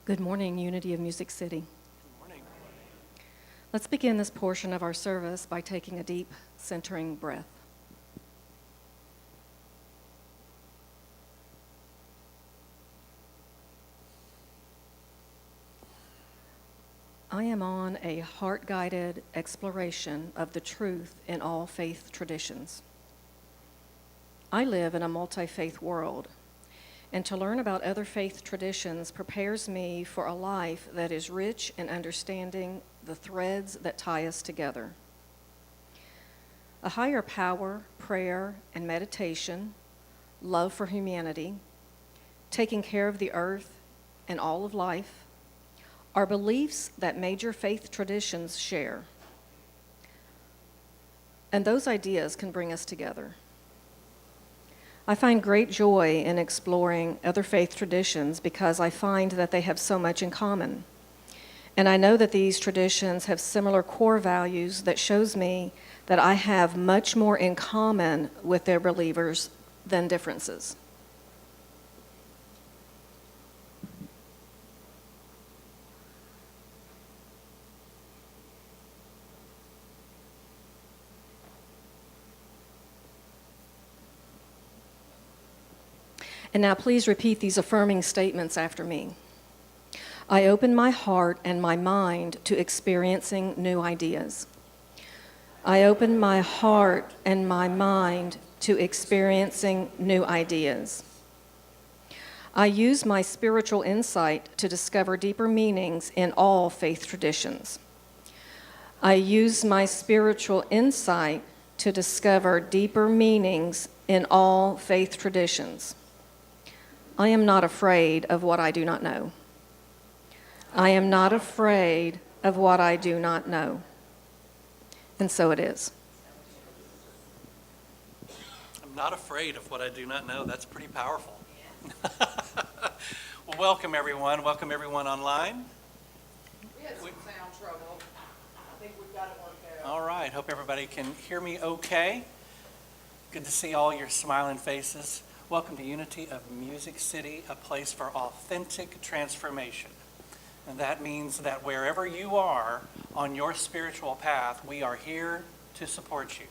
Good morning, Unity of Music City. Good morning. Let's begin this portion of our service by taking a deep, centering breath. I am on a heart-guided exploration of the truth in all faith traditions. I live in a multi-faith world, and to learn about other faith traditions prepares me for a life that is rich in understanding the threads that tie us together. A higher power, prayer, and meditation, love for humanity, taking care of the earth and all of life, are beliefs that major faith traditions share. And those ideas can bring us together. I find great joy in exploring other faith traditions because I find that they have so much in common. And I know that these traditions have similar core values that shows me that I have much more in common with their believers than differences. And now please repeat these affirming statements after me. I open my heart and my mind to experiencing new ideas. I open my heart and my mind to experiencing new ideas. I use my spiritual insight to discover deeper meanings in all faith traditions. I use my spiritual insight to discover deeper meanings in all faith traditions. I am not afraid of what I do not know. I am not afraid of what I do not know. And so it is. I'm not afraid of what I do not know. That's pretty powerful. Well, welcome everyone. Welcome everyone online. We had some sound trouble. I think we've got it worked out. All right. Hope everybody can hear me okay. Good to see all your smiling faces. Welcome to Unity of Music City, a place for authentic transformation. And that means that wherever you are on your spiritual path, we are here to support you.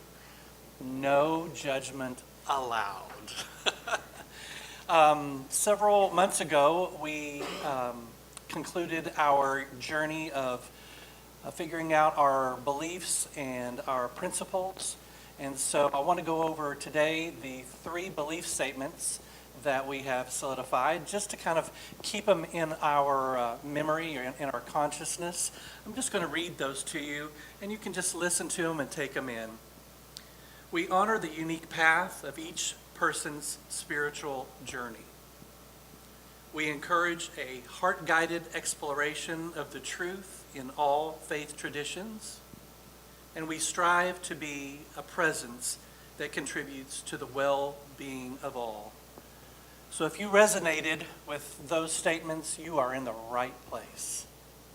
No judgment allowed. Several months ago, we concluded our journey of figuring out our beliefs and our principles. And so I want to go over today the 3 belief statements that we have solidified, just to kind of keep them in our memory or in our consciousness. I'm just going to read those to you, and you can just listen to them and take them in. We honor the unique path of each person's spiritual journey. We encourage a heart-guided exploration of the truth in all faith traditions. And we strive to be a presence that contributes to the well-being of all. So if you resonated with those statements, you are in the right place.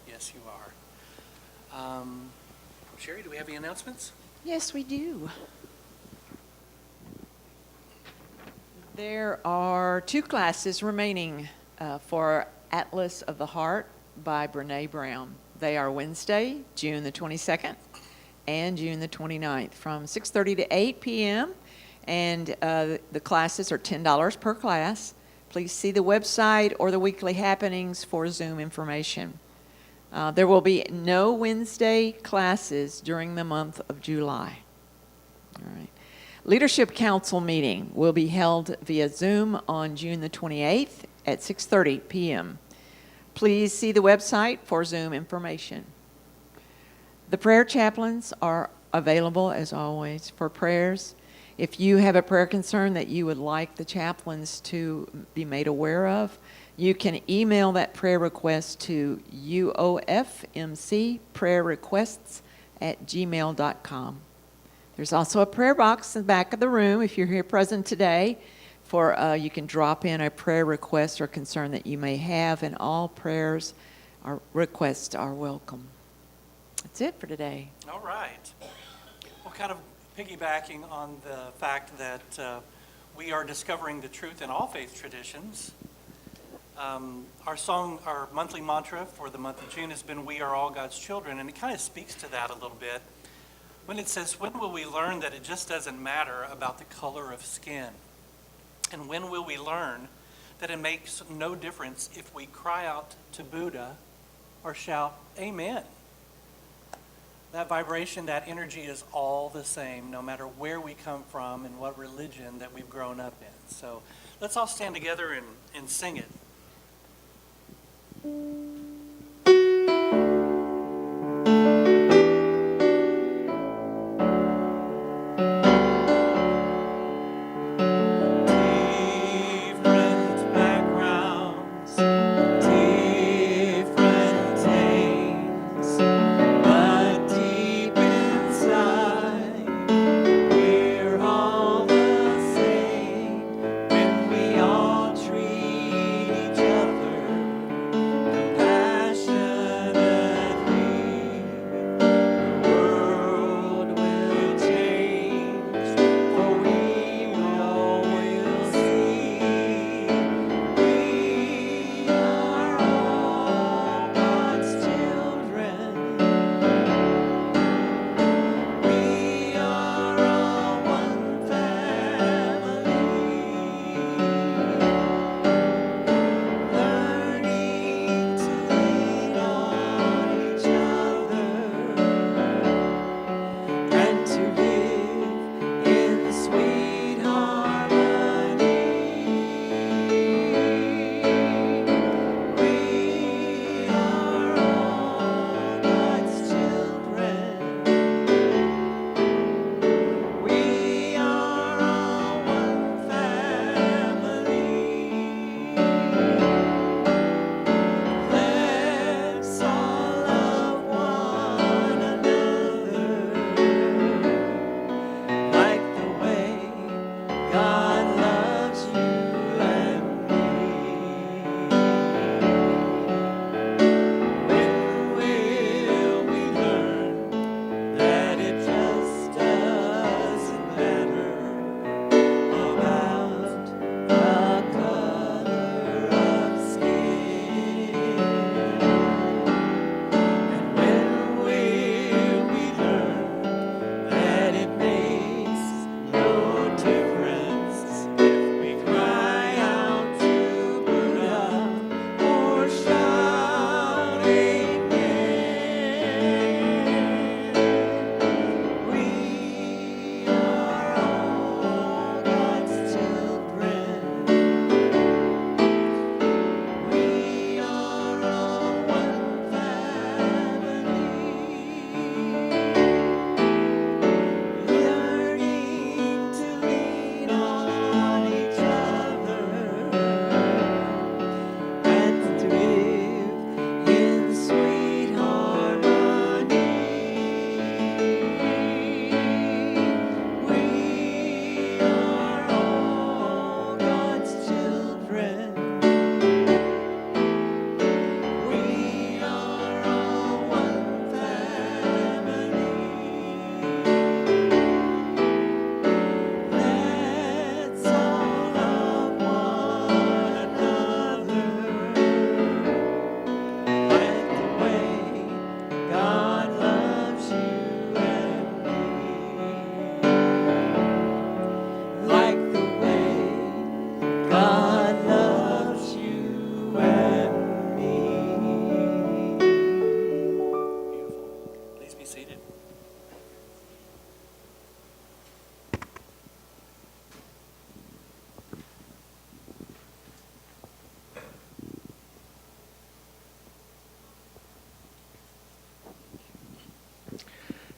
Yes, you are. Sherry, do we have any announcements? Yes, we do. There are 2 classes remaining for Atlas of the Heart by Brene Brown. They are Wednesday, June the 22nd. And June the 29th from 6:30 to 8 p.m. And the classes are $10 per class. Please see the website or the weekly happenings for Zoom information. There will be no Wednesday classes during the month of July. All right. Leadership Council meeting will be held via Zoom on June the 28th at 6:30 p.m. Please see the website for Zoom information. The prayer chaplains are available, as always, for prayers. If you have a prayer concern that you would like the chaplains to be made aware of, you can email that prayer request to uofmcprayerrequests@gmail.com. There's also a prayer box in the back of the room if you're here present today. You can drop in a prayer request or concern that you may have, and all prayers or requests are welcome. That's it for today. All right. Well, kind of piggybacking on the fact that we are discovering the truth in all faith traditions, Our monthly mantra for the month of June has been, "We are all God's children," and it kind of speaks to that a little bit. When it says, "When will we learn that it just doesn't matter about the color of skin? And when will we learn that it makes no difference if we cry out to Buddha or shout, 'Amen'?" That vibration, that energy is all the same, no matter where we come from and what religion that we've grown up in. So let's all stand together and sing it.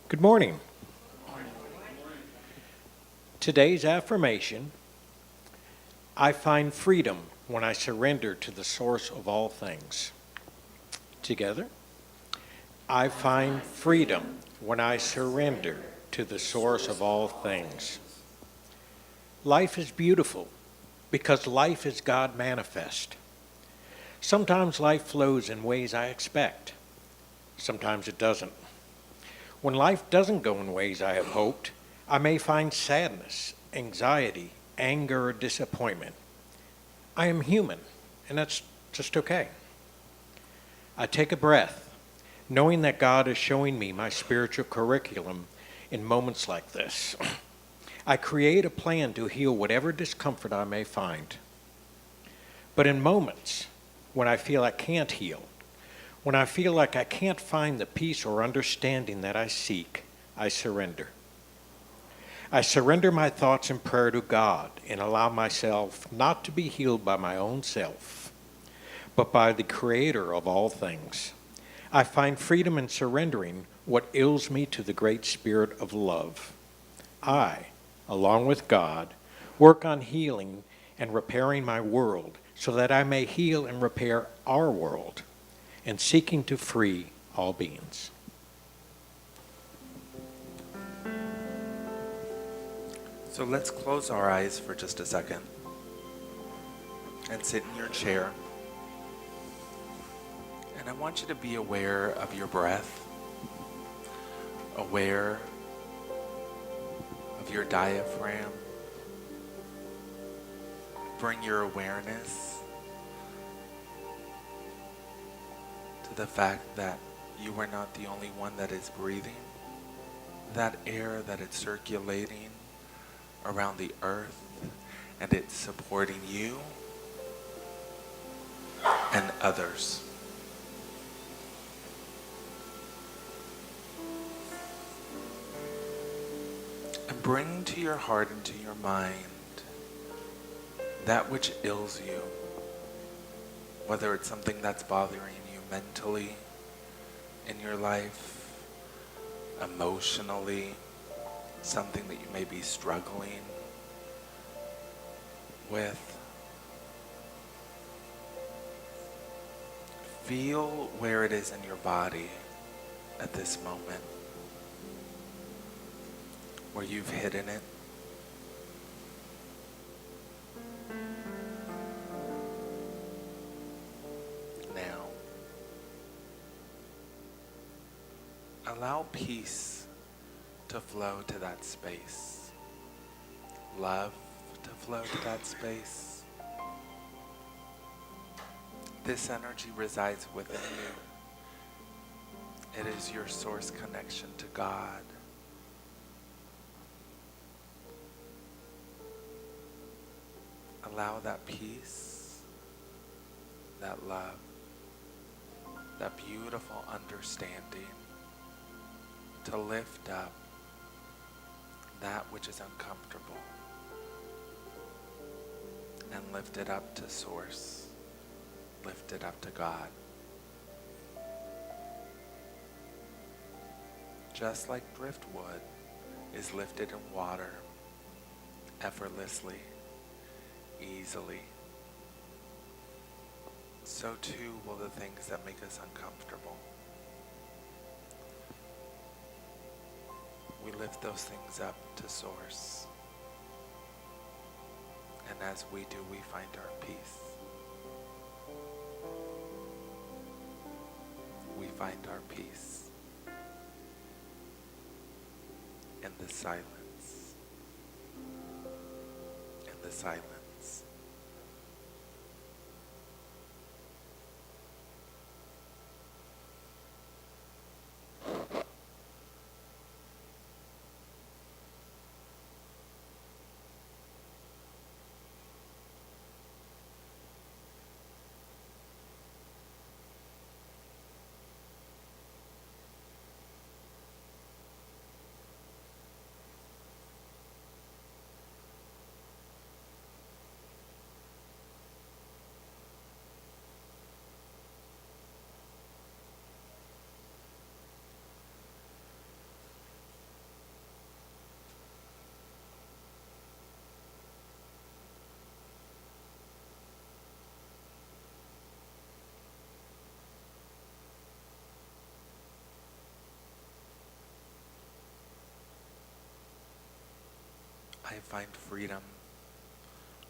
Good morning. Today's affirmation: I find freedom when I surrender to the source of all things. Together. I find freedom when I surrender to the source of all things. Life is beautiful because life is God manifest. Sometimes life flows in ways I expect. Sometimes it doesn't. When life doesn't go in ways I have hoped, I may find sadness, anxiety, anger, or disappointment. I am human, and that's just okay. I take a breath, knowing that God is showing me my spiritual curriculum in moments like this. I create a plan to heal whatever discomfort I may find. But in moments when I feel I can't heal, when I feel like I can't find the peace or understanding that I seek, I surrender. I surrender my thoughts in prayer to God and allow myself not to be healed by my own self, but by the Creator of all things. I find freedom in surrendering what ails me to the great Spirit of love. I, along with God, work on healing and repairing my world so that I may heal and repair our world, and seeking to free all beings. So let's close our eyes for just a second and sit in your chair. And I want you to be aware of your breath, aware of your diaphragm. Bring your awareness to the fact that you are not the only one that is breathing. That air that is circulating around the earth, and it's supporting you and others. And bring to your heart and to your mind that which ails you, whether it's something that's bothering you mentally in your life, emotionally, something that you may be struggling with. Feel where it is in your body at this moment, where you've hidden it. Now, allow peace to flow to that space. Love to flow to that space. This energy resides within you. It is your source connection to God. Allow that peace, that love, that beautiful understanding to lift up that which is uncomfortable and lift it up to Source, lift it up to God. Just like driftwood is lifted in water effortlessly, easily, so too will the things that make us uncomfortable. We lift those things up to Source. And as we do, we find our peace. We find our peace in the silence. In the silence. I find freedom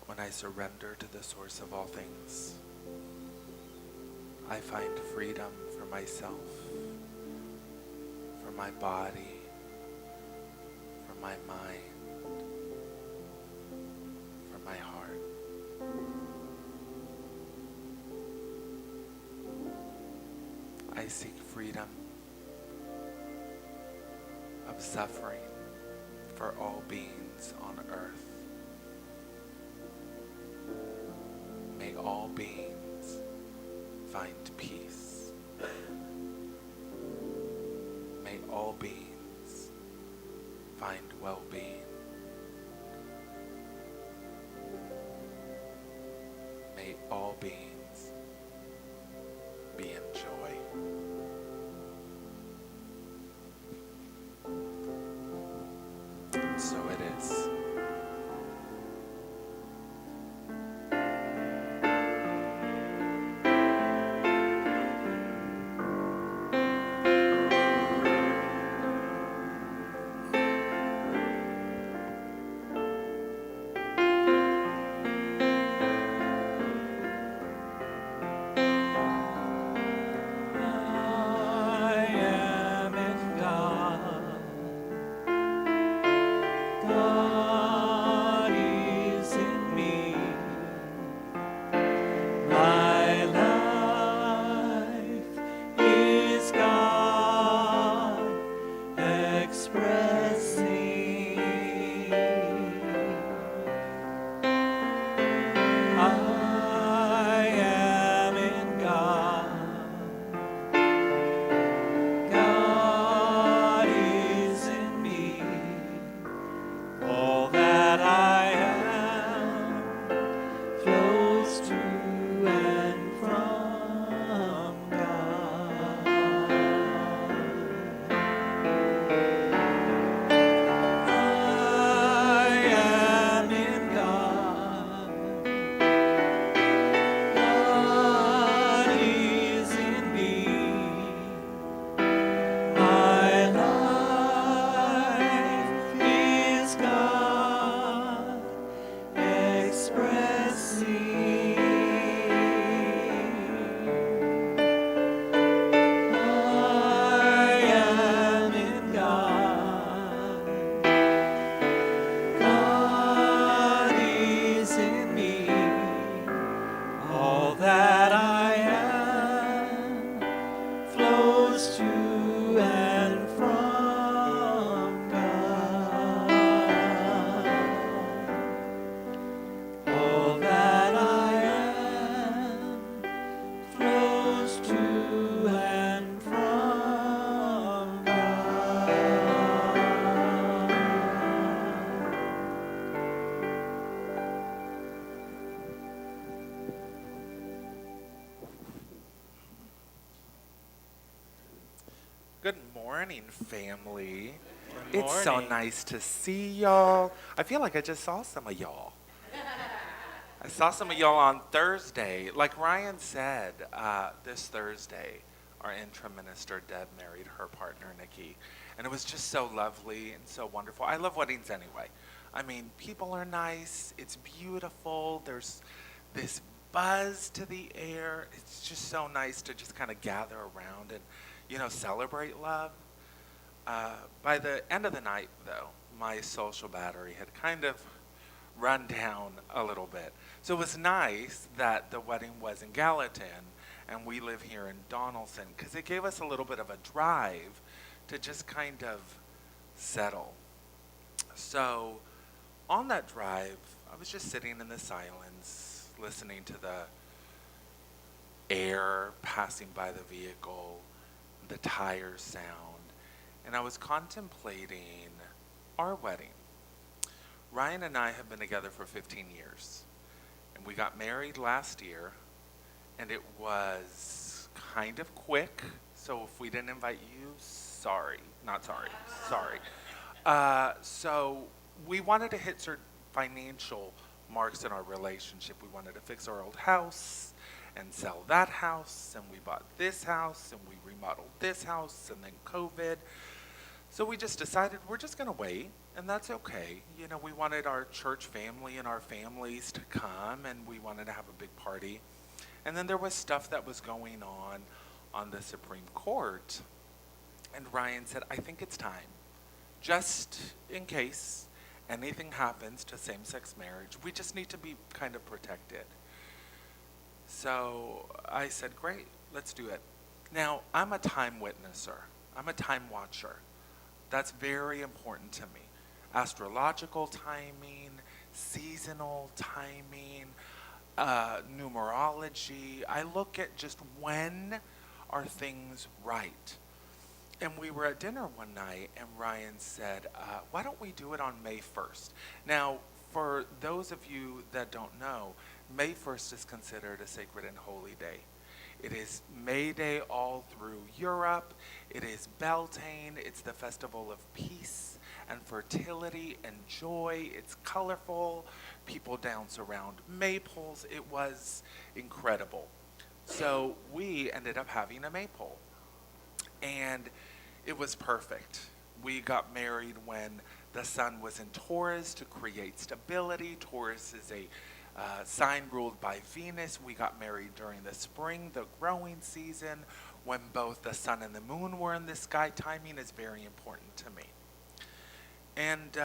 when I surrender to the Source of all things. I find freedom for myself, for my body, for my mind, for my heart. I seek freedom of suffering for all beings on earth. May all beings find peace. May all beings find well-being. May all beings be in joy. So it is. I am in God. God is in me. My life is God expressing. I am in God. God is in me. All that I am flows to and from God. I am in God. God is in me. My life is God expressing. I am in God. God is in me. All that I am flows to and from God. All that I am flows to and from God. Good morning, family. Good It's so morning. nice to see y'all. I feel like I just saw some of y'all. I saw some of y'all on Thursday. Like Ryan said, this Thursday, our interim minister, Deb, married her partner, Nikki. And it was just so lovely and so wonderful. I love weddings anyway. I mean, people are nice. It's beautiful. There's this buzz to the air. It's just so nice to just kind of gather around and, celebrate love. By the end of the night, though, my social battery had kind of run down a little bit. So it was nice that the wedding was in Gallatin and we live here in Donaldson because it gave us a little bit of a drive to just kind of settle. So on that drive, I was just sitting in the silence, listening to the air passing by the vehicle, the tires sound, and I was contemplating our wedding. Ryan and I have been together for 15 years, and we got married last year, and it was kind of quick, so if we didn't invite you, sorry. So we wanted to hit certain financial marks in our relationship. We wanted to fix our old house and sell that house, and we bought this house, and we remodeled this house, and then COVID. So we just decided we're just going to wait, and that's okay. We wanted our church family and our families to come, and we wanted to have a big party. And then there was stuff that was going on the Supreme Court. And Ryan said, I think it's time, just in case anything happens to same-sex marriage, we just need to be kind of protected. So I said, great, let's do it. Now, I'm a time witnesser. I'm a time watcher. That's very important to me. Astrological timing, seasonal timing, numerology. I look at just when are things right. And we were at dinner one night, and Ryan said, why don't we do it on May 1st? Now, for those of you that don't know, May 1st is considered a sacred and holy day. It is May Day all through Europe. It is Beltane. It's the festival of peace and fertility and joy. It's colorful. People dance around maypoles. It was incredible. So we ended up having a maypole. And it was perfect. We got married when the sun was in Taurus to create stability. Taurus is a sign ruled by Venus. We got married during the spring, the growing season, when both the sun and the moon were in the sky. Timing is very important to me. And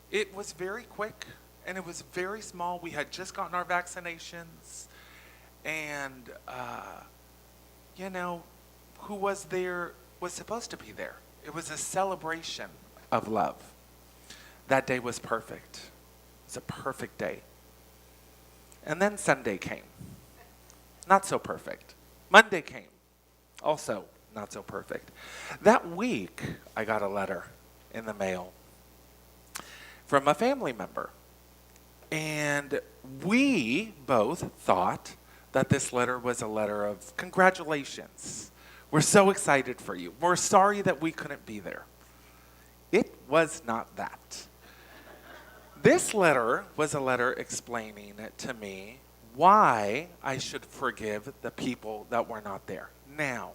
it was very quick, and it was very small. We had just gotten our vaccinations, and who was there was supposed to be there. It was a celebration of love. That day was perfect. It was a perfect day. And then Sunday came. Not so perfect. Monday came. Also not so perfect. That week, I got a letter in the mail from a family member. And we both thought that this letter was a letter of congratulations. We're so excited for you. We're sorry that we couldn't be there. It was not that. This letter was a letter explaining to me why I should forgive the people that were not there. Now,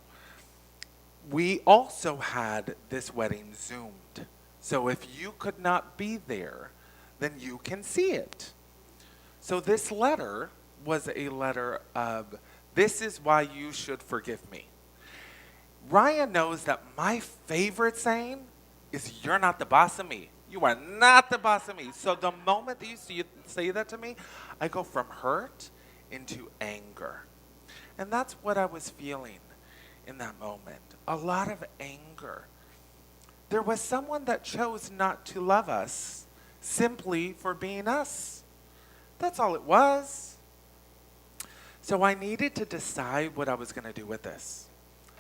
we also had this wedding Zoomed. So if you could not be there, then you can see it. So this letter was a letter of, this is why you should forgive me. Ryan knows that my favorite saying is, you're not the boss of me. You are not the boss of me. So the moment that you say that to me, I go from hurt into anger. And that's what I was feeling in that moment. A lot of anger. There was someone that chose not to love us simply for being us. That's all it was. So I needed to decide what I was going to do with this.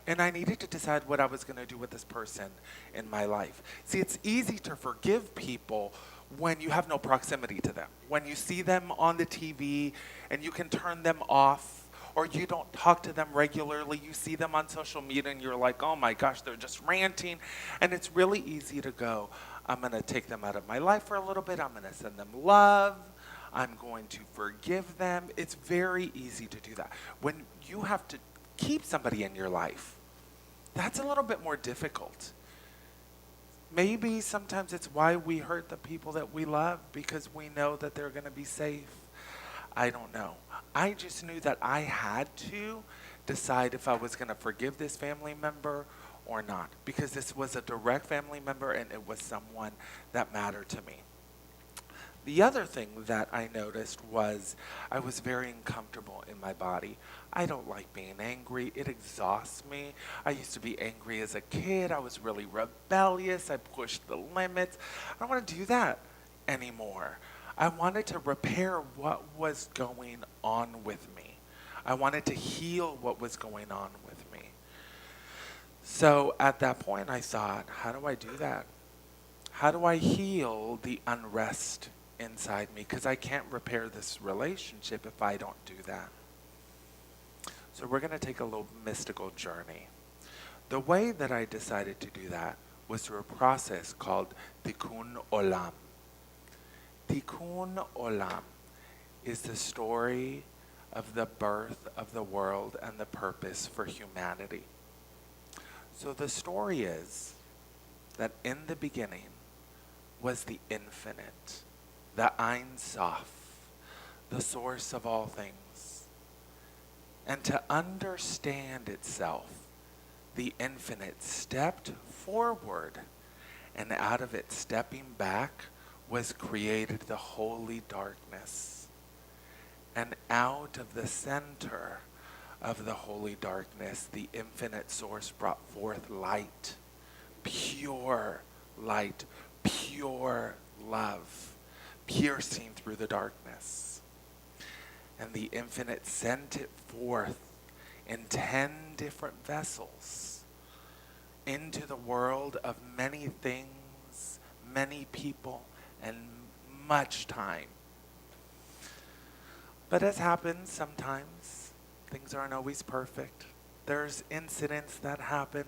And I needed to decide what I was going to do with this person in my life. See, it's easy to forgive people when you have no proximity to them. When you see them on the TV and you can turn them off, or you don't talk to them regularly, you see them on social media and you're like, oh my gosh, they're just ranting. And it's really easy to go, I'm going to take them out of my life for a little bit. I'm going to send them love. I'm going to forgive them. It's very easy to do that. When you have to keep somebody in your life, that's a little bit more difficult. Maybe sometimes it's why we hurt the people that we love, because we know that they're going to be safe. I don't know. I just knew that I had to decide if I was going to forgive this family member or not, because this was a direct family member and it was someone that mattered to me. The other thing that I noticed was I was very uncomfortable in my body. I don't like being angry. It exhausts me. I used to be angry as a kid. I was really rebellious. I pushed the limits. I don't want to do that anymore. I wanted to repair what was going on with me. I wanted to heal what was going on with me. So at that point I thought, how do I do that? How do I heal the unrest inside me? Because I can't repair this relationship if I don't do that. So we're going to take a little mystical journey. The way that I decided to do that was through a process called Tikkun Olam. Tikkun Olam is the story of the birth of the world and the purpose for humanity. So the story is that in the beginning was the infinite, the Ein Sof, the source of all things. And to understand itself, the infinite stepped forward, and out of it stepping back was created the holy darkness. And out of the center of the holy darkness, the infinite source brought forth light, pure light, pure love, piercing through the darkness. And the infinite sent it forth in 10 different vessels into the world of many things, many people, and much time. But as happens sometimes, things aren't always perfect. There's incidents that happen.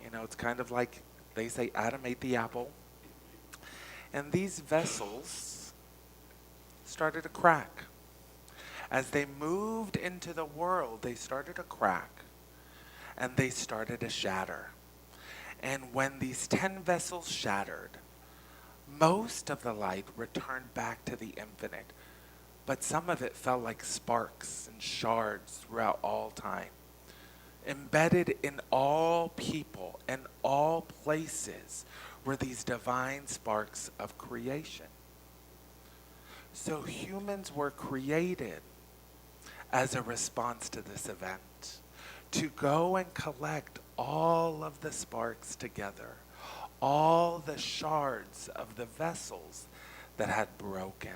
You know, it's kind of like they say Adam ate the apple. And these vessels started to crack. As they moved into the world, they started to crack and they started to shatter. And when these 10 vessels shattered, most of the light returned back to the infinite, but some of it fell like sparks and shards throughout all time. Embedded in all people and all places were these divine sparks of creation. So humans were created as a response to this event, to go and collect all of the sparks together, all the shards of the vessels that had broken.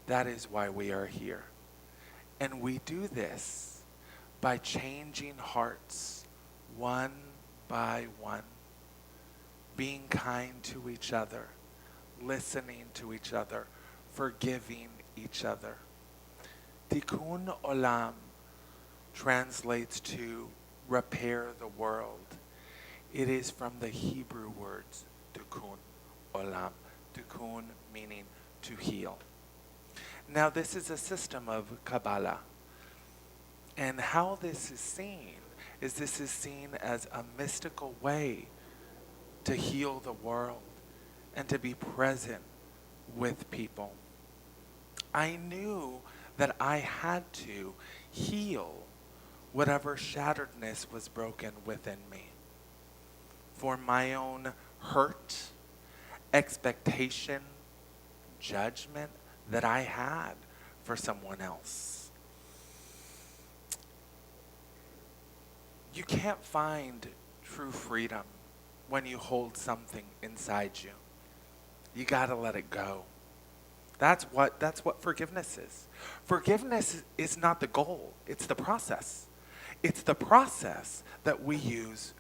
That is why we are here. And we do this by changing hearts one by one, being kind to each other, listening to each other, forgiving each other. Tikkun Olam translates to repair the world. It is from the Hebrew words Tikkun Olam. Tikkun meaning to heal. Now this is a system of Kabbalah. And how this is seen as a mystical way to heal the world and to be present with people. I knew that I had to heal whatever shatteredness was broken within me. For my own hurt, expectation, judgment that I had for someone else. You can't find true freedom when you hold something inside you. You gotta let it go. That's what forgiveness is. Forgiveness is not the goal, it's the process. It's the process that we use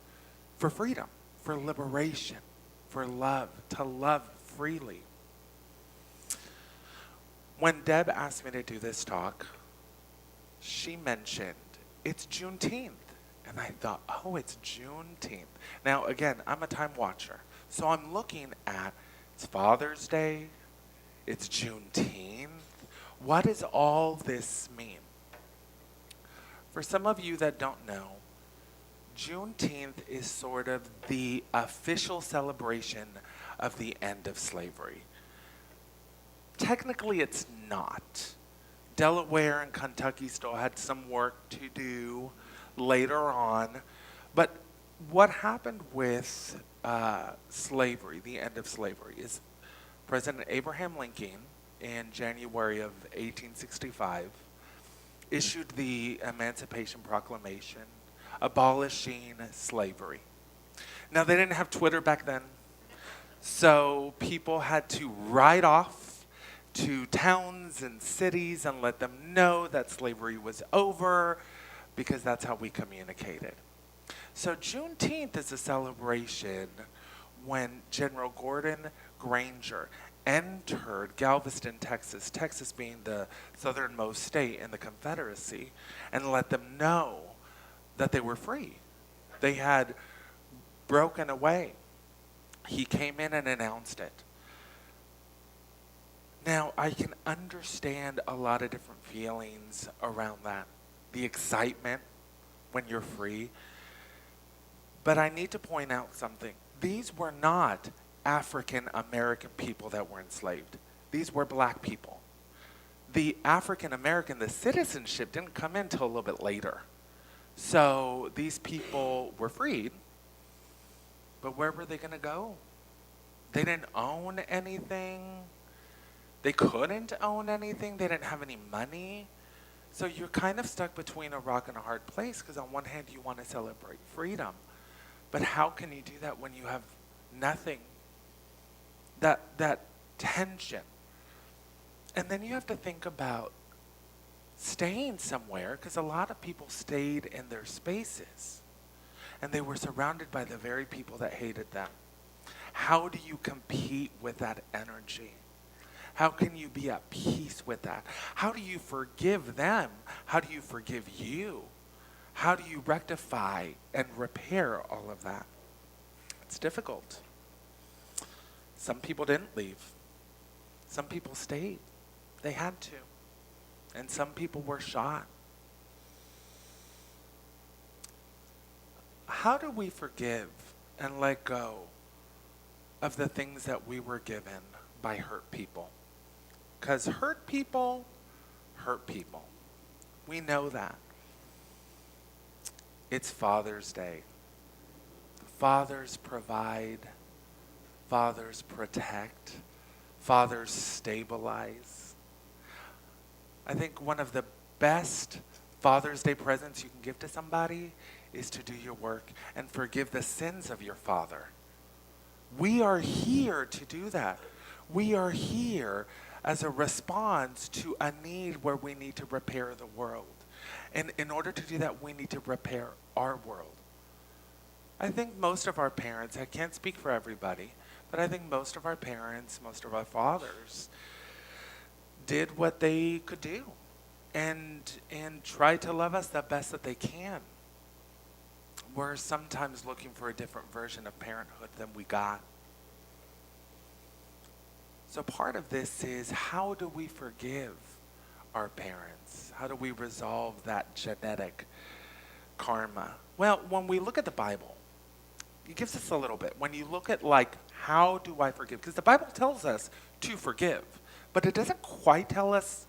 for freedom, for liberation, for love, to love freely. When Deb asked me to do this talk, she mentioned it's Juneteenth. And I thought, oh, it's Juneteenth. Now, again, I'm a time watcher. So I'm looking at, it's Father's Day, it's Juneteenth. What does all this mean? For some of you that don't know, Juneteenth is sort of the official celebration of the end of slavery. Technically, it's not. Delaware and Kentucky still had some work to do later on. But what happened with slavery, the end of slavery, is President Abraham Lincoln in January of 1865 issued the Emancipation Proclamation abolishing slavery. Now, they didn't have Twitter back then, so people had to write off to towns and cities and let them know that slavery was over, because that's how we communicated. So Juneteenth is a celebration when General Gordon Granger entered Galveston, Texas, Texas being the southernmost state in the Confederacy, and let them know that they were free. They had broken away. He came in and announced it. Now, I can understand a lot of different feelings around that. The excitement when you're free. But I need to point out something. These were not African American people that were enslaved. These were black people. The African American, the citizenship didn't come in until a little bit later. So these people were freed, but where were they going to go? They didn't own anything. They couldn't own anything. They didn't have any money. So you're kind of stuck between a rock and a hard place, because on one hand you want to celebrate freedom, but how can you do that when you have nothing? That tension. And then you have to think about staying somewhere, because a lot of people stayed in their spaces and they were surrounded by the very people that hated them. How do you compete with that energy? How can you be at peace with that? How do you forgive them? How do you forgive you? How do you rectify and repair all of that? It's difficult. Some people didn't leave. Some people stayed. They had to. And some people were shot. How do we forgive and let go of the things that we were given by hurt people? Because hurt people hurt people. We know that. It's Father's Day. Fathers provide. Fathers protect. Fathers stabilize. I think one of the best Father's Day presents you can give to somebody is to do your work and forgive the sins of your father. We are here to do that. We are here as a response to a need where we need to repair the world. And in order to do that, we need to repair our world. I think most of our parents, I can't speak for everybody, but I think most of our parents, most of our fathers did what they could do and tried to love us the best that they can. We're sometimes looking for a different version of parenthood than we got. So part of this is, how do we forgive our parents? How do we resolve that genetic karma? Well, when we look at the Bible, it gives us a little bit. When you look at, like, how do I forgive? Because the Bible tells us to forgive, but it doesn't quite tell us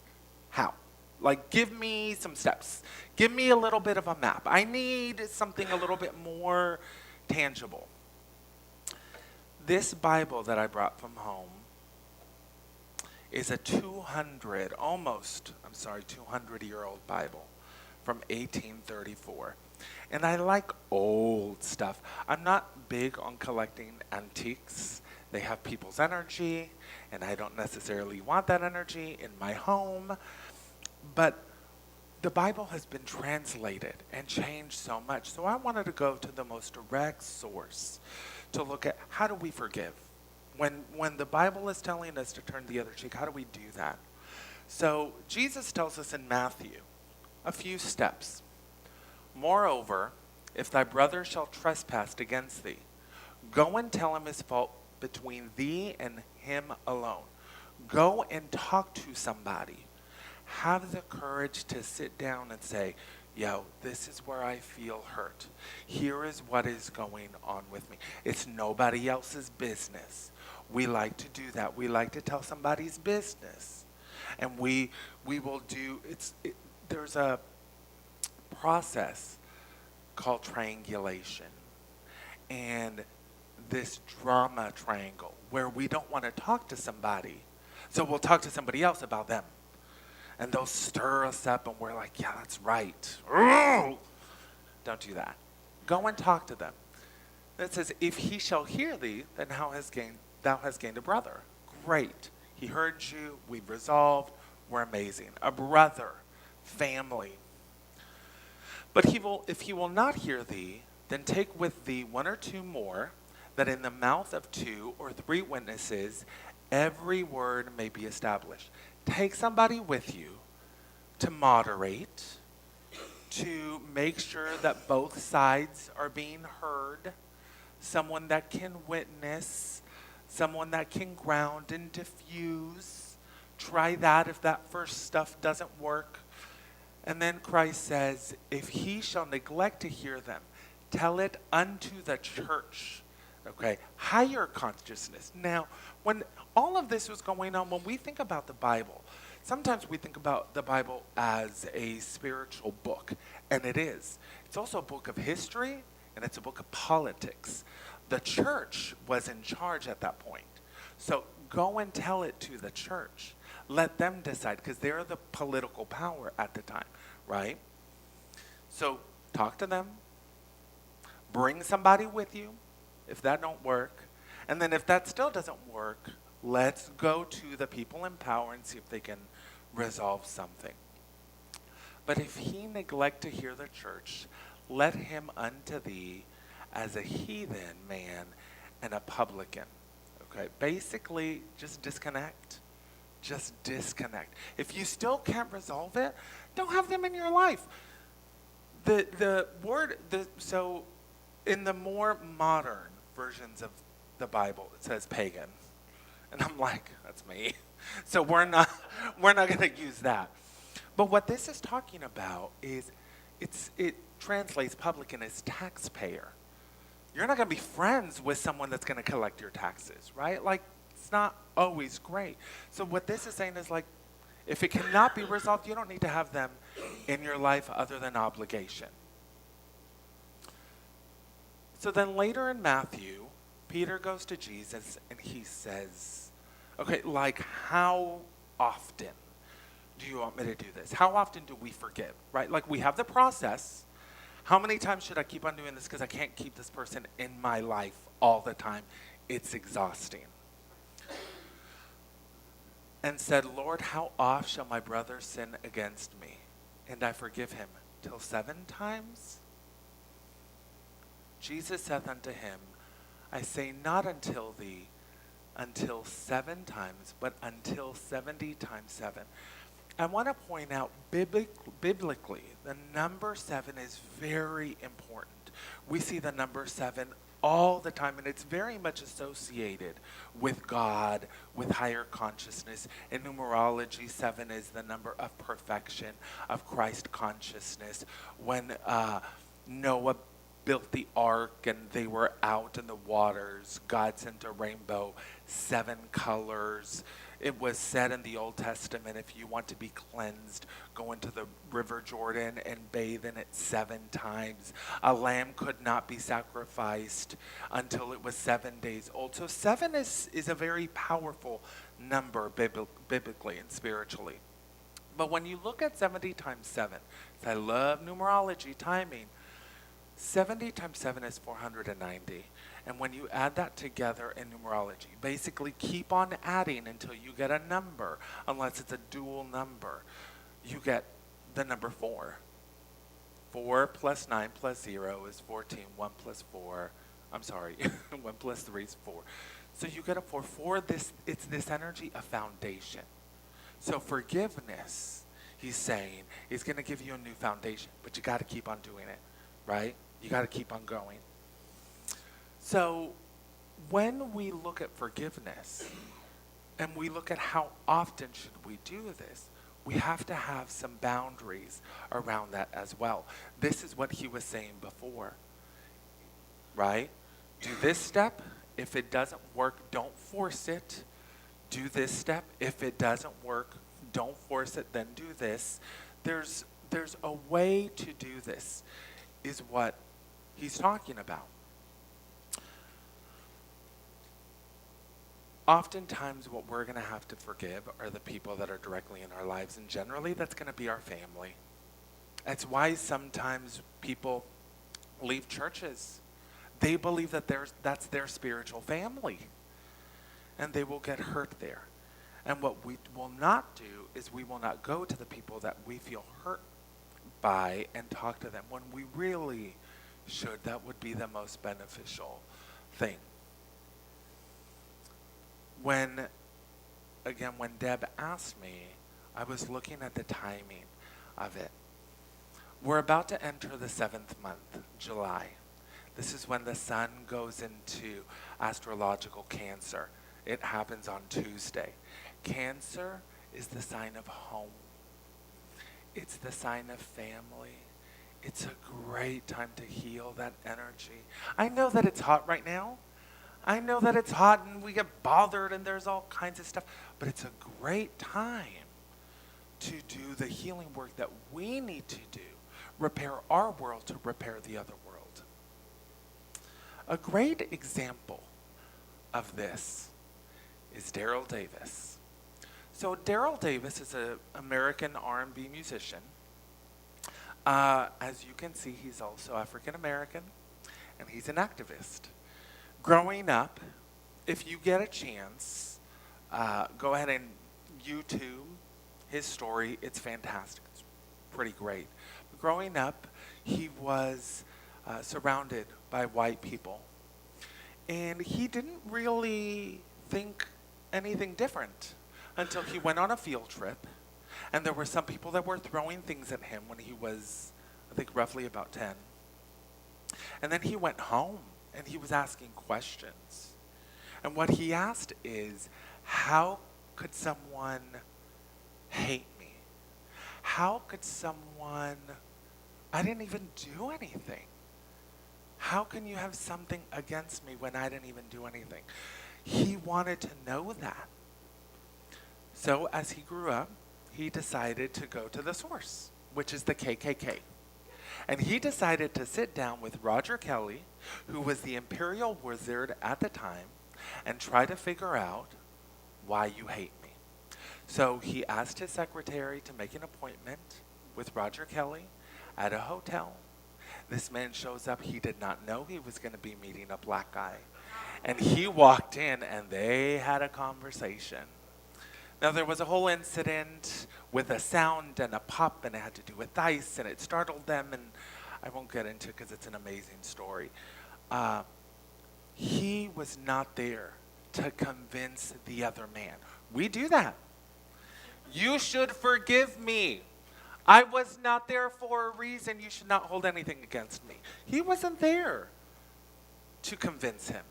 how. Like, give me some steps. Give me a little bit of a map. I need something a little bit more tangible. This Bible that I brought from home is a 200-year-old Bible from 1834. And I like old stuff. I'm not big on collecting antiques. They have people's energy, and I don't necessarily want that energy in my home. But the Bible has been translated and changed so much. So I wanted to go to the most direct source to look at, how do we forgive? When the Bible is telling us to turn the other cheek, how do we do that? So Jesus tells us in Matthew a few steps. Moreover, if thy brother shall trespass against thee, go and tell him his fault between thee and him alone. Go and talk to somebody. Have the courage to sit down and say, yo, this is where I feel hurt. Here is what is going on with me. It's nobody else's business. We like to do that. We like to tell somebody's business. And we will do, there's a process called triangulation. And this drama triangle where we don't want to talk to somebody. So we'll talk to somebody else about them. And they'll stir us up and we're like, yeah, that's right. Don't do that. Go and talk to them. It says, if he shall hear thee, then thou hast gained a brother. Great. He heard you. We've resolved. We're amazing. A brother. Family. But if he will not hear thee, then take with thee one or two more, that in the mouth of 2 or 3 witnesses every word may be established. Take somebody with you to moderate, to make sure that both sides are being heard, someone that can witness, someone that can ground and diffuse. Try that if that first stuff doesn't work. And then Christ says, if he shall neglect to hear them, tell it unto the church. Okay, higher consciousness. Now, when all of this was going on, when we think about the Bible, sometimes we think about the Bible as a spiritual book, and it is. It's also a book of history, and it's a book of politics. The church was in charge at that point. So go and tell it to the church. Let them decide, because they're the political power at the time, right? So talk to them. Bring somebody with you if that don't work. And then if that still doesn't work, let's go to the people in power and see if they can resolve something. But if he neglect to hear the church, let him unto thee as a heathen man and a publican. Okay, basically just disconnect. Just disconnect. If you still can't resolve it, don't have them in your life. So in the more modern versions of the Bible, it says pagan. And I'm like, that's me. So we're not going to use that. But what this is talking about is it translates publican as taxpayer. You're not going to be friends with someone that's going to collect your taxes, right? Like, it's not always great. So what this is saying is, like, if it cannot be resolved, you don't need to have them in your life other than obligation. So then later in Matthew, Peter goes to Jesus and he says, okay, like, how often do you want me to do this? How often do we forgive, right? Like, we have the process. How many times should I keep on doing this because I can't keep this person in my life all the time? It's exhausting. And said, Lord, how oft shall my brother sin against me, and I forgive him? Till 7 times? Jesus saith unto him, I say not until 7 times, but until 70 times 7. I want to point out, biblically, the number 7 is very important. We see the number 7 all the time, and it's very much associated with God, with higher consciousness. In numerology, 7 is the number of perfection, of Christ consciousness. When Noah built the ark and they were out in the waters, God sent a rainbow, 7 colors. It was said in the Old Testament, if you want to be cleansed, go into the river Jordan and bathe in it 7 times. A lamb could not be sacrificed until it was 7 days old. So 7 is a very powerful number biblically and spiritually. But when you look at 70 times 7, I love numerology, timing. 70 times 7 is 490. And when you add that together in numerology, basically keep on adding until you get a number, unless it's a dual number. You get the number 4. 4 plus 9 plus 0 is 14. 1 plus 4, 1 plus 3 is 4. So you get a 4. It's this energy of foundation. So forgiveness, he's saying, is going to give you a new foundation, but you got to keep on doing it, right? You got to keep on going. So when we look at forgiveness and we look at how often should we do this, we have to have some boundaries around that as well. This is what he was saying before, right? Do this step. If it doesn't work, don't force it. Do this step. If it doesn't work, don't force it, then do this. There's a way to do this, is what he's talking about. Oftentimes what we're going to have to forgive are the people that are directly in our lives, and generally that's going to be our family. That's why sometimes people leave churches. They believe that that's their spiritual family, and they will get hurt there. And what we will not do is we will not go to the people that we feel hurt by and talk to them when we really should. That would be the most beneficial thing. When Deb asked me, I was looking at the timing of it. We're about to enter the 7th month, July. This is when the sun goes into astrological Cancer. It happens on Tuesday. Cancer is the sign of home. It's the sign of family. It's a great time to heal that energy. I know that it's hot right now. I know that it's hot and we get bothered and there's all kinds of stuff, but it's a great time to do the healing work that we need to do. Repair our world to repair the other world. A great example of this is Daryl Davis. So Daryl Davis is an American R&B musician. As you can see, he's also African American, and he's an activist. Growing up, if you get a chance, go ahead and YouTube his story. It's fantastic. It's pretty great. But growing up, he was surrounded by white people. And he didn't really think anything different until he went on a field trip. And there were some people that were throwing things at him when he was, I think, roughly about 10. And then he went home and he was asking questions. And what he asked is, how could someone hate me? How could someone, I didn't even do anything. How can you have something against me when I didn't even do anything? He wanted to know that. So as he grew up, he decided to go to the source, which is the KKK. And he decided to sit down with Roger Kelly, who was the imperial wizard at the time, and try to figure out why you hate me. So he asked his secretary to make an appointment with Roger Kelly at a hotel. This man shows up. He did not know he was going to be meeting a black guy. And he walked in and they had a conversation. Now, there was a whole incident with a sound and a pop, and it had to do with ice, and it startled them, and I won't get into it because it's an amazing story. He was not there to convince the other man. We do that. You should forgive me. I was not there for a reason. You should not hold anything against me. He wasn't there to convince him.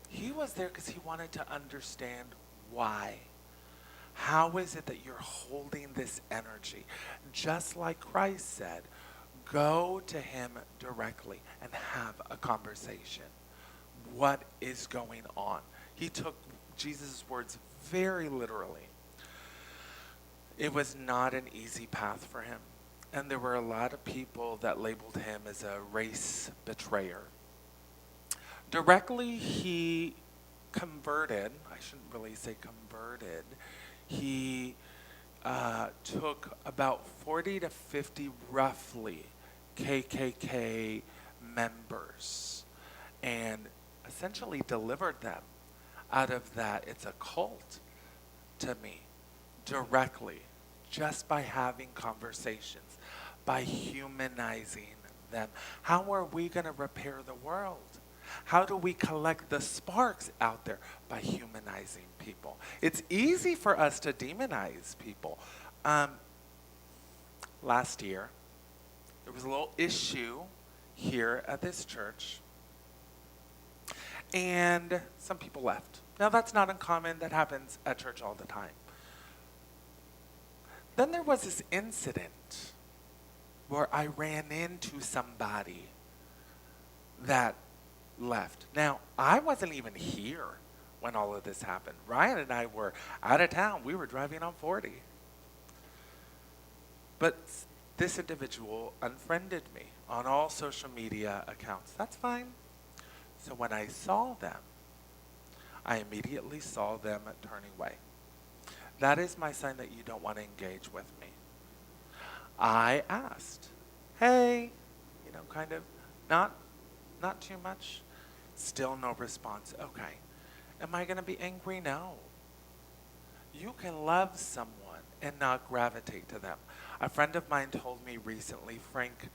He was there because he wanted to understand why. How is it that you're holding this energy? Just like Christ said, go to him directly and have a conversation. What is going on? He took Jesus' words very literally. It was not an easy path for him. And there were a lot of people that labeled him as a race betrayer. Directly, he converted. I shouldn't really say converted. He took about 40 to 50 roughly KKK members and essentially delivered them out of that. It's a cult to me, directly, just by having conversations, by humanizing them. How are we going to repair the world? How do we collect the sparks out there? By humanizing people. It's easy for us to demonize people. Last year, there was a little issue here at this church, and some people left. Now, that's not uncommon. That happens at church all the time. Then there was this incident where I ran into somebody that left. Now, I wasn't even here when all of this happened. Ryan and I were out of town. We were driving on 40. But this individual unfriended me on all social media accounts. That's fine. So when I saw them, I immediately saw them turning away. That is my sign that you don't want to engage with me. I asked, hey, kind of, not too much. Still no response. Okay. Am I going to be angry? No. You can love someone and not gravitate to them. A friend of mine told me recently, Frank,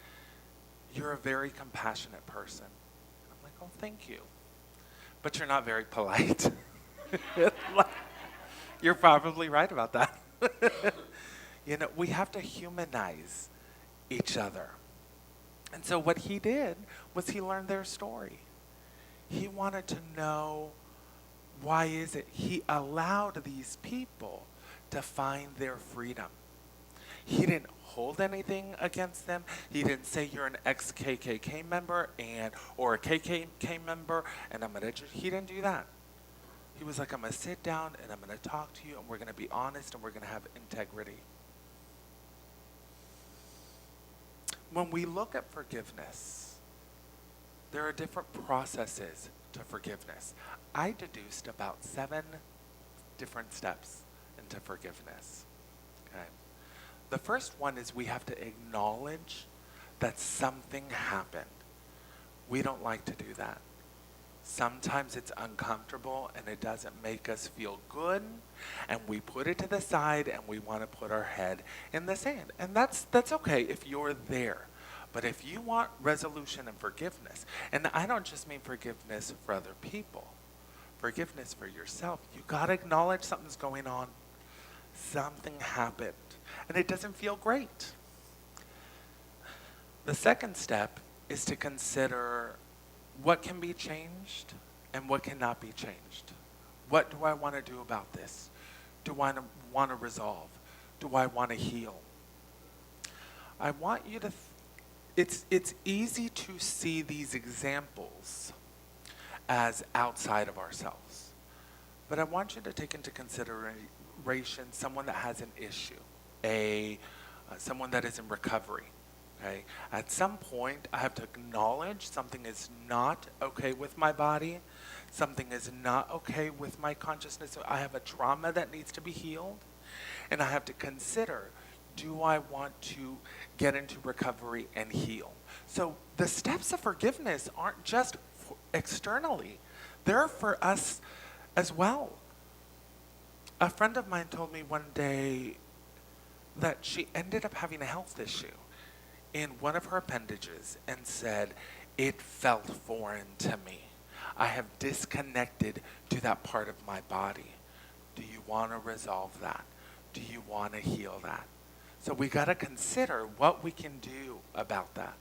you're a very compassionate person. I'm like, oh, thank you. But you're not very polite. You're probably right about that. We have to humanize each other. And so what he did was he learned their story. He wanted to know, why is it? He allowed these people to find their freedom. He didn't hold anything against them. He didn't say you're an ex-KKK member or a KKK member and I'm going to. He didn't do that. He was like, I'm going to sit down and I'm going to talk to you and we're going to be honest and we're going to have integrity. When we look at forgiveness, there are different processes to forgiveness. I deduced about 7 different steps in into forgiveness. Okay? The first one is we have to acknowledge that something happened. We don't like to do that. Sometimes it's uncomfortable and it doesn't make us feel good, and we put it to the side and we want to put our head in the sand. And that's okay if you're there. But if you want resolution and forgiveness, and I don't just mean forgiveness for other people, forgiveness for yourself, you got to acknowledge something's going on. Something happened and it doesn't feel great. The second step is to consider what can be changed and what cannot be changed. What do I want to do about this? Do I want to resolve? Do I want to heal? I want you to, it's easy to see these examples as outside of ourselves. But I want you to take into consideration someone that has an issue, someone that is in recovery. Okay. At some point, I have to acknowledge something is not okay with my body. Something is not okay with my consciousness. I have a trauma that needs to be healed. And I have to consider, do I want to get into recovery and heal? So the steps of forgiveness aren't just externally. They're for us as well. A friend of mine told me one day that she ended up having a health issue in one of her appendages and said, it felt foreign to me. I have disconnected to that part of my body. Do you want to resolve that? Do you want to heal that? So we got to consider what we can do about that.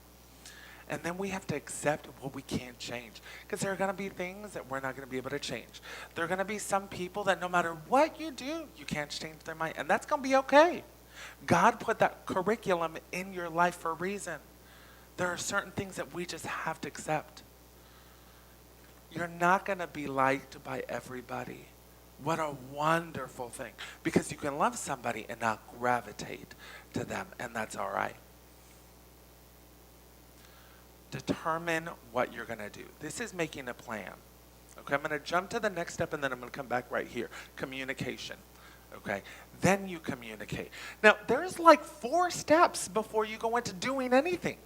And then we have to accept what we can't change. Because there are going to be things that we're not going to be able to change. There are going to be some people that no matter what you do, you can't change their mind. And that's going to be okay. God put that curriculum in your life for a reason. There are certain things that we just have to accept. You're not going to be liked by everybody. What a wonderful thing. Because you can love somebody and not gravitate to them, and that's all right. Determine what you're going to do. This is making a plan. Okay, I'm going to jump to the next step, and then I'm going to come back right here. Communication. Okay, then you communicate. Now, there's like 4 steps before you go into doing anything.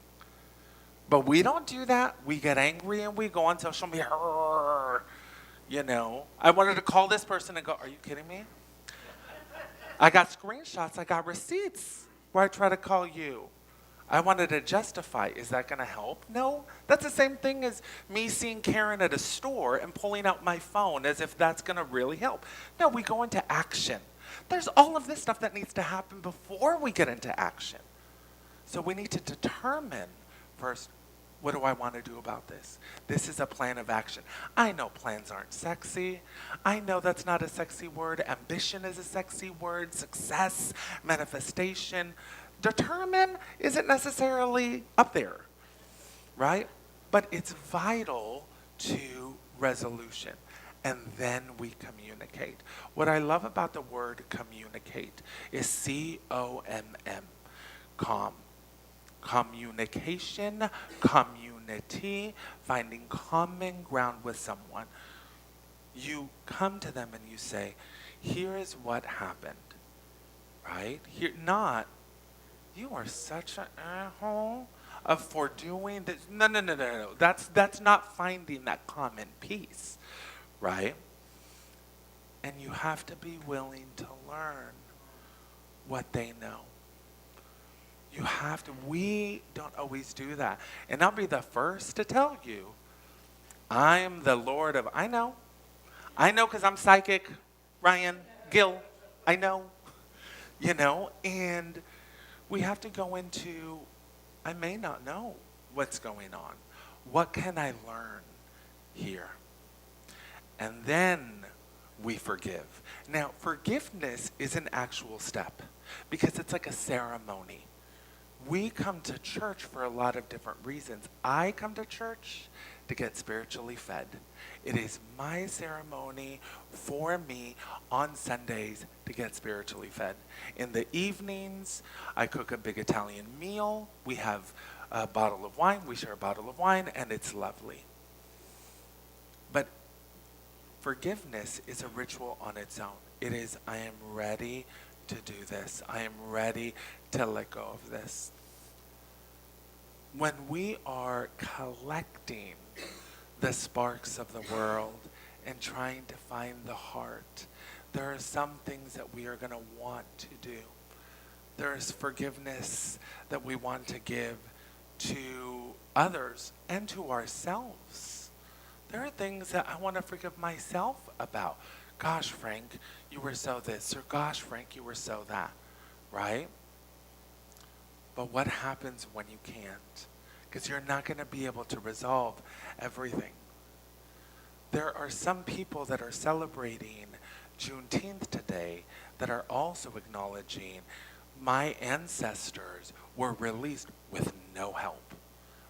But we don't do that. We get angry and we go on social media. You know, I wanted to call this person and go, are you kidding me? I got screenshots, I got receipts where I try to call you. I wanted to justify, is that going to help? No, that's the same thing as me seeing Karen at a store and pulling out my phone as if that's going to really help. No, we go into action. There's all of this stuff that needs to happen before we get into action. So we need to determine first, what do I want to do about this? This is a plan of action. I know plans aren't sexy. I know that's not a sexy word. Ambition is a sexy word. Success, manifestation. Determine isn't necessarily up there, right? But it's vital to resolution. And then we communicate. What I love about the word communicate is C-O-M-M, calm. Communication, community, finding common ground with someone. You come to them and you say, here is what happened, right? Here, not, you are such an asshole for doing this. No. That's not finding that common piece, right? And you have to be willing to learn what they know. You have to. We don't always do that. And I'll be the first to tell you, I am the Lord of, I know because I'm psychic, Ryan, Gill, I know, and we have to go into, I may not know what's going on. What can I learn here? And then we forgive. Now, forgiveness is an actual step because it's like a ceremony. We come to church for a lot of different reasons. I come to church to get spiritually fed. It is my ceremony for me on Sundays to get spiritually fed. In the evenings, I cook a big Italian meal. We have a bottle of wine. We share a bottle of wine, and it's lovely. But forgiveness is a ritual on its own. It is, I am ready to do this. I am ready to let go of this. When we are collecting the sparks of the world and trying to find the heart, there are some things that we are going to want to do. There is forgiveness that we want to give to others and to ourselves. There are things that I want to forgive myself about. Gosh, Frank, you were so this, or gosh, Frank, you were so that, right? But what happens when you can't? Because you're not going to be able to resolve everything. There are some people that are celebrating Juneteenth today that are also acknowledging my ancestors were released with no help,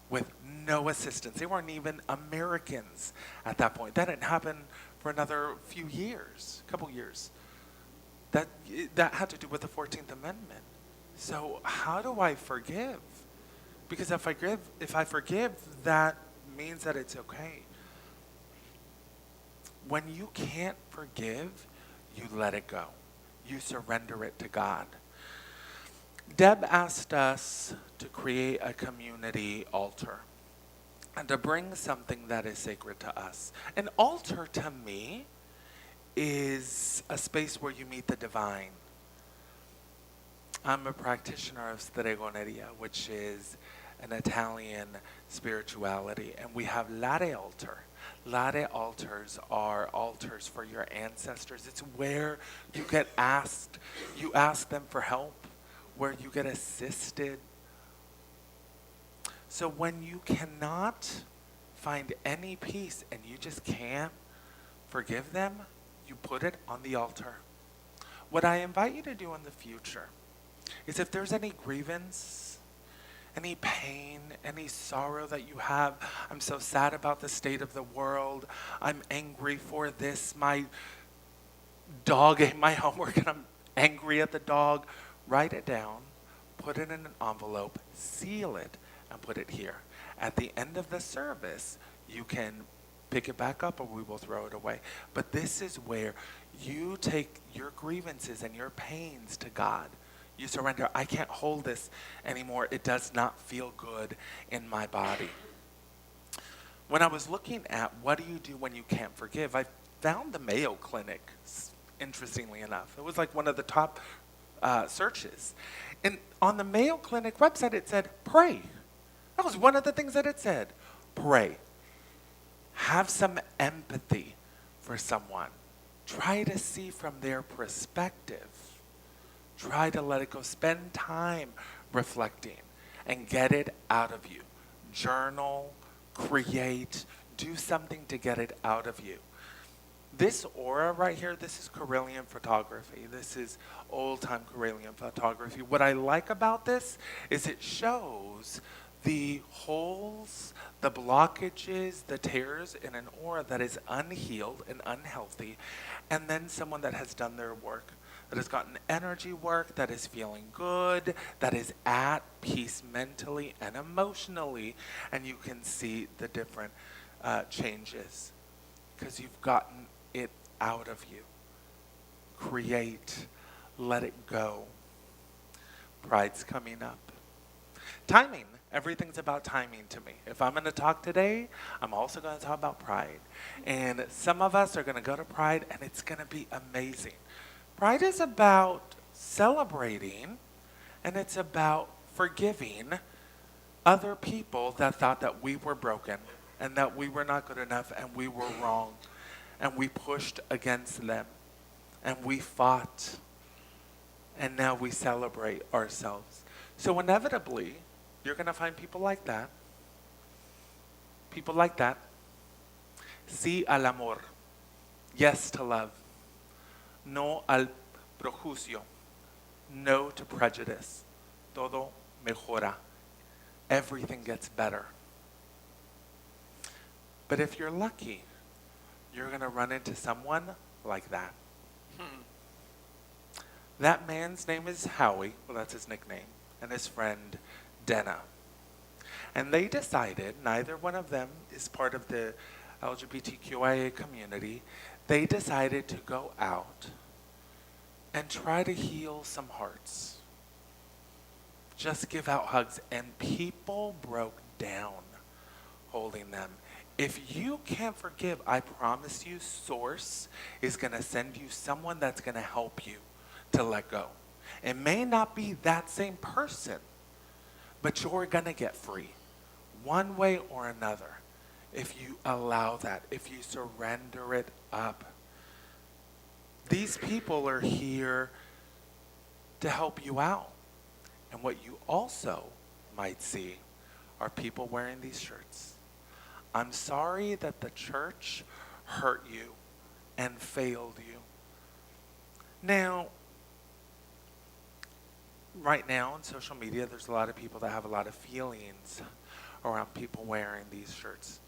with no assistance. They weren't even Americans at that point. That didn't happen for another few years, couple years. That had to do with the 14th Amendment. So how do I forgive? Because if I forgive, that means that it's okay. When you can't forgive, you let it go. You surrender it to God. Deb asked us to create a community altar and to bring something that is sacred to us. An altar to me is a space where you meet the divine. I'm a practitioner of stregoneria, which is an Italian spirituality, and we have latte altar. Latte altars are altars for your ancestors. It's where you get asked, you ask them for help, where you get assisted. So when you cannot find any peace and you just can't forgive them, you put it on the altar. What I invite you to do in the future is if there's any grievance, any pain, any sorrow that you have, I'm so sad about the state of the world, I'm angry for this, my dog ate my homework and I'm angry at the dog, write it down, put it in an envelope, seal it, and put it here. At the end of the service, you can pick it back up or we will throw it away. But this is where you take your grievances and your pains to God. You surrender. I can't hold this anymore. It does not feel good in my body. When I was looking at what do you do when you can't forgive, I found the Mayo Clinic, interestingly enough. It was like one of the top searches. And on the Mayo Clinic website, it said, pray. That was one of the things that it said. Pray. Have some empathy for someone. Try to see from their perspective. Try to let it go. Spend time reflecting and get it out of you. Journal, create, do something to get it out of you. This aura right here, this is Karelian photography. This is old-time Karelian photography. What I like about this is it shows the holes, the blockages, the tears in an aura that is unhealed and unhealthy, and then someone that has done their work, that has gotten energy work, that is feeling good, that is at peace mentally and emotionally, and you can see the different changes because you've gotten it out of you. Create, let it go. Pride's coming up. Timing. Everything's about timing to me. If I'm going to talk today, I'm also going to talk about pride. And some of us are going to go to pride, and it's going to be amazing. Pride is about celebrating, and it's about forgiving other people that thought that we were broken and that we were not good enough and we were wrong. And we pushed against them, and we fought, and now we celebrate ourselves. So inevitably, you're going to find people like that. People like that. Sí al amor. Yes to love. No al prejuicio. No to prejudice. Todo mejora. Everything gets better. But if you're lucky, you're going to run into someone like that. That man's name is Howie. Well, that's his nickname. And his friend, Denna. And they decided, neither one of them is part of the LGBTQIA community, they decided to go out and try to heal some hearts. Just give out hugs. And people broke down holding them. If you can't forgive, I promise you, Source is going to send you someone that's going to help you to let go. It may not be that same person, but you're going to get free one way or another if you allow that, if you surrender it up. These people are here to help you out. And what you also might see are people wearing these shirts. I'm sorry that the church hurt you and failed you. Now, right now on social media, there's a lot of people that have a lot of feelings around people wearing these shirts,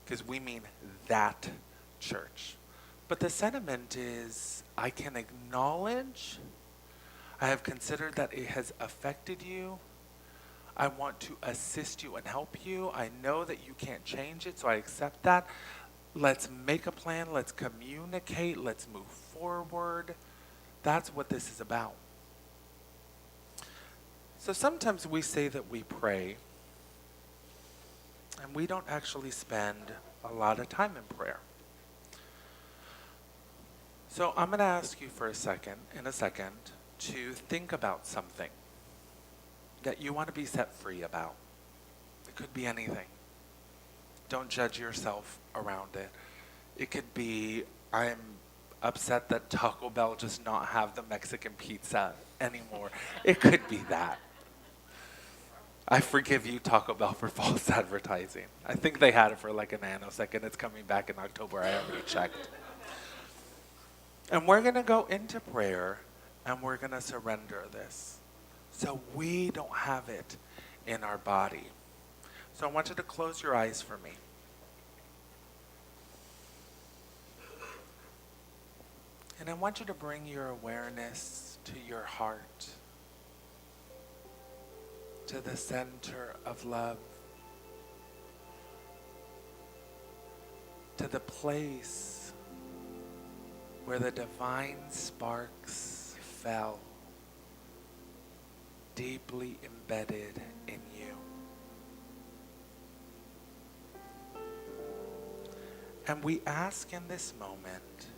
because we mean that church. But the sentiment is, I can acknowledge, I have considered that it has affected you. I want to assist you and help you. I know that you can't change it, so I accept that. Let's make a plan. Let's communicate. Let's move forward. That's what this is about. So sometimes we say that we pray, and we don't actually spend a lot of time in prayer. So I'm going to ask you in a second, to think about something that you want to be set free about. It could be anything. Don't judge yourself around it. It could be, I'm upset that Taco Bell does not have the Mexican pizza anymore. It could be that. I forgive you, Taco Bell, for false advertising. I think they had it for like a nanosecond. It's coming back in October. I haven't checked. And we're going to go into prayer, and we're going to surrender this, so we don't have it in our body. So I want you to close your eyes for me. And I want you to bring your awareness to your heart, to the center of love, to the place where the divine sparks fell, deeply embedded in you. And we ask in this moment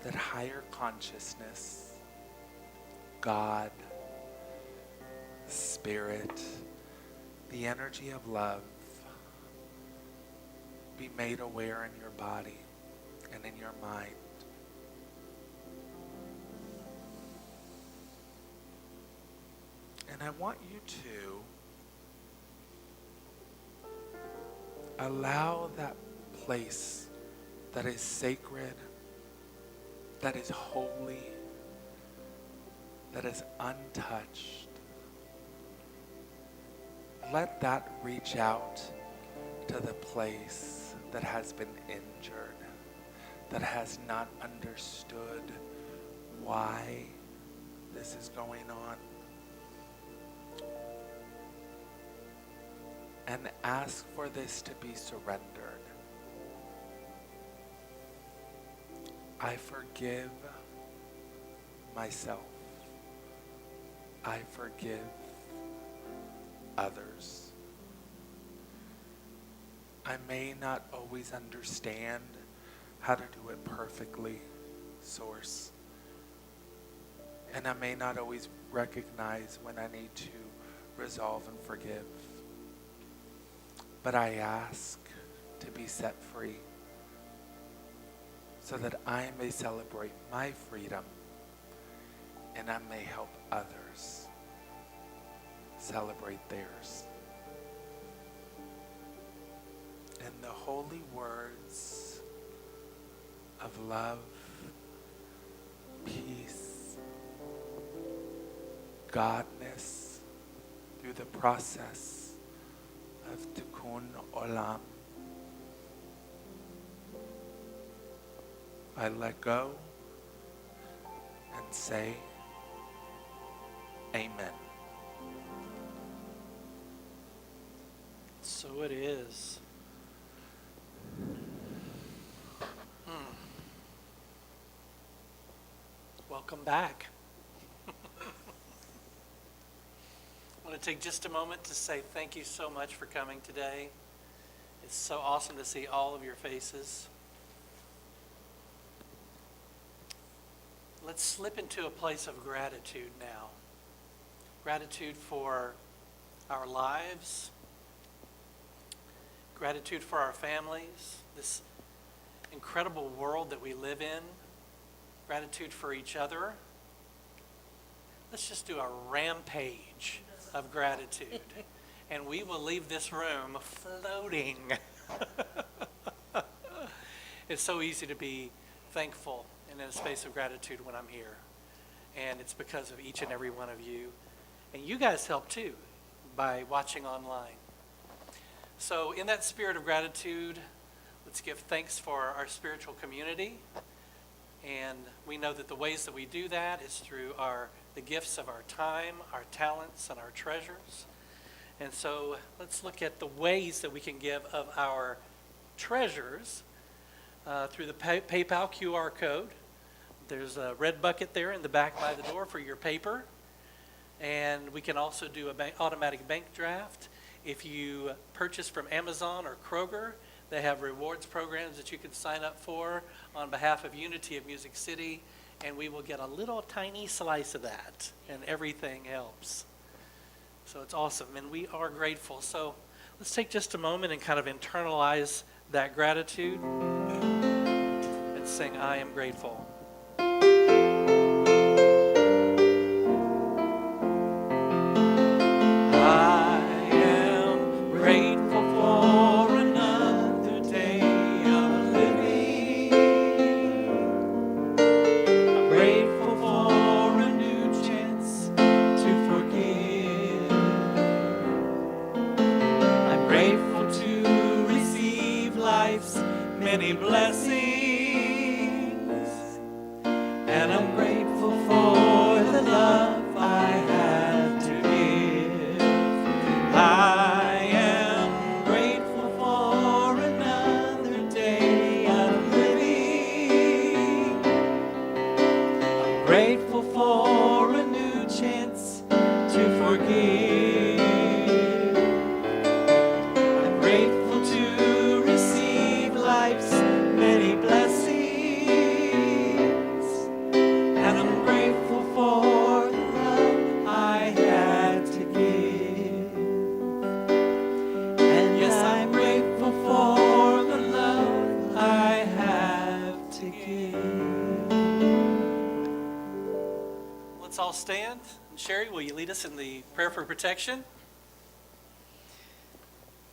that higher consciousness, God, Spirit, the energy of love, be made aware in your body and in your mind. And I want you to allow that place that is sacred, that is holy, that is untouched. Let that reach out to the place that has been injured, that has not understood why this is going on. And ask for this to be surrendered. I forgive myself. I forgive others. I may not always understand how to do it perfectly, Source. And I may not always recognize when I need to resolve and forgive. But I ask to be set free so that I may celebrate my freedom and I may help others celebrate theirs. In the holy words of love, peace, godness, through the process of Tikkun Olam, I let go and say, Amen. So it is. Welcome back. I want to take just a moment to say thank you so much for coming today. It's so awesome to see all of your faces. Let's slip into a place of gratitude now. Gratitude for our lives. Gratitude for our families, this incredible world that we live in. Gratitude for each other. Let's just do a rampage of gratitude, and we will leave this room floating. It's so easy to be thankful and in a space of gratitude when I'm here, and it's because of each and every one of you. And you guys help too by watching online. So in that spirit of gratitude, let's give thanks for our spiritual community. And we know that the ways that we do that is through the gifts of our time, our talents, and our treasures. And so let's look at the ways that we can give of our treasures through the PayPal QR code. There's a red bucket there in the back by the door for your paper. And we can also do an automatic bank draft. If you purchase from Amazon or Kroger, they have rewards programs that you can sign up for on behalf of Unity of Music City, and we will get a little tiny slice of that, and everything helps. So it's awesome, and we are grateful. So let's take just a moment and kind of internalize that gratitude and sing, I am grateful. Many blessings, and I'm grateful for the love I have to give. I am grateful for another day of living. I'm grateful for a new chance to forgive. I'm grateful to receive life's many blessings, and I'm grateful for the love I had to give. And yes, I'm grateful for the love I have to give. Let's all stand. And Sherry, will you lead us in the prayer for protection?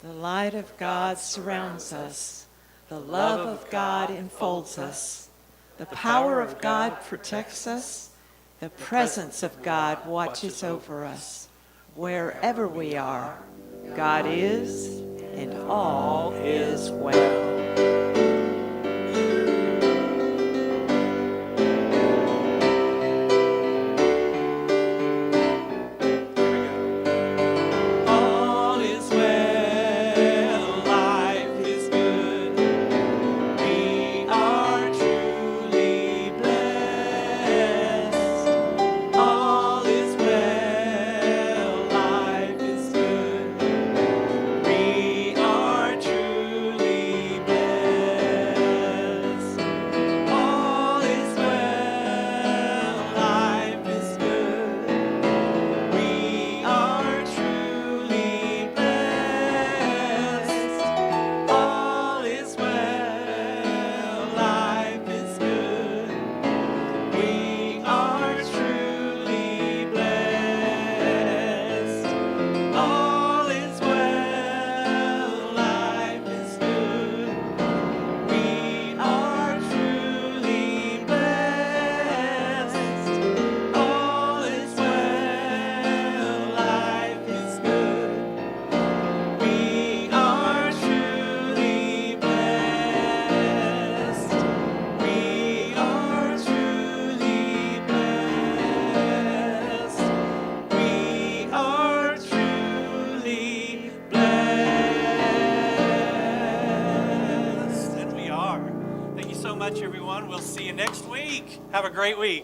The light of God surrounds us. The love of God enfolds us. The power of God protects us. The presence of God watches over us. Wherever we are, God is, and all is well. All is well, life is good. We are truly blessed. All is well, life is good. We are truly blessed. All is well, life is good. We are truly blessed. All is well, life is good. We are truly blessed. All is well, life is good. We are truly blessed. All is well, life is good. We are truly blessed. We are truly blessed. We are truly blessed. And we are. Thank you so much, everyone. We'll see you next week. Have a great week.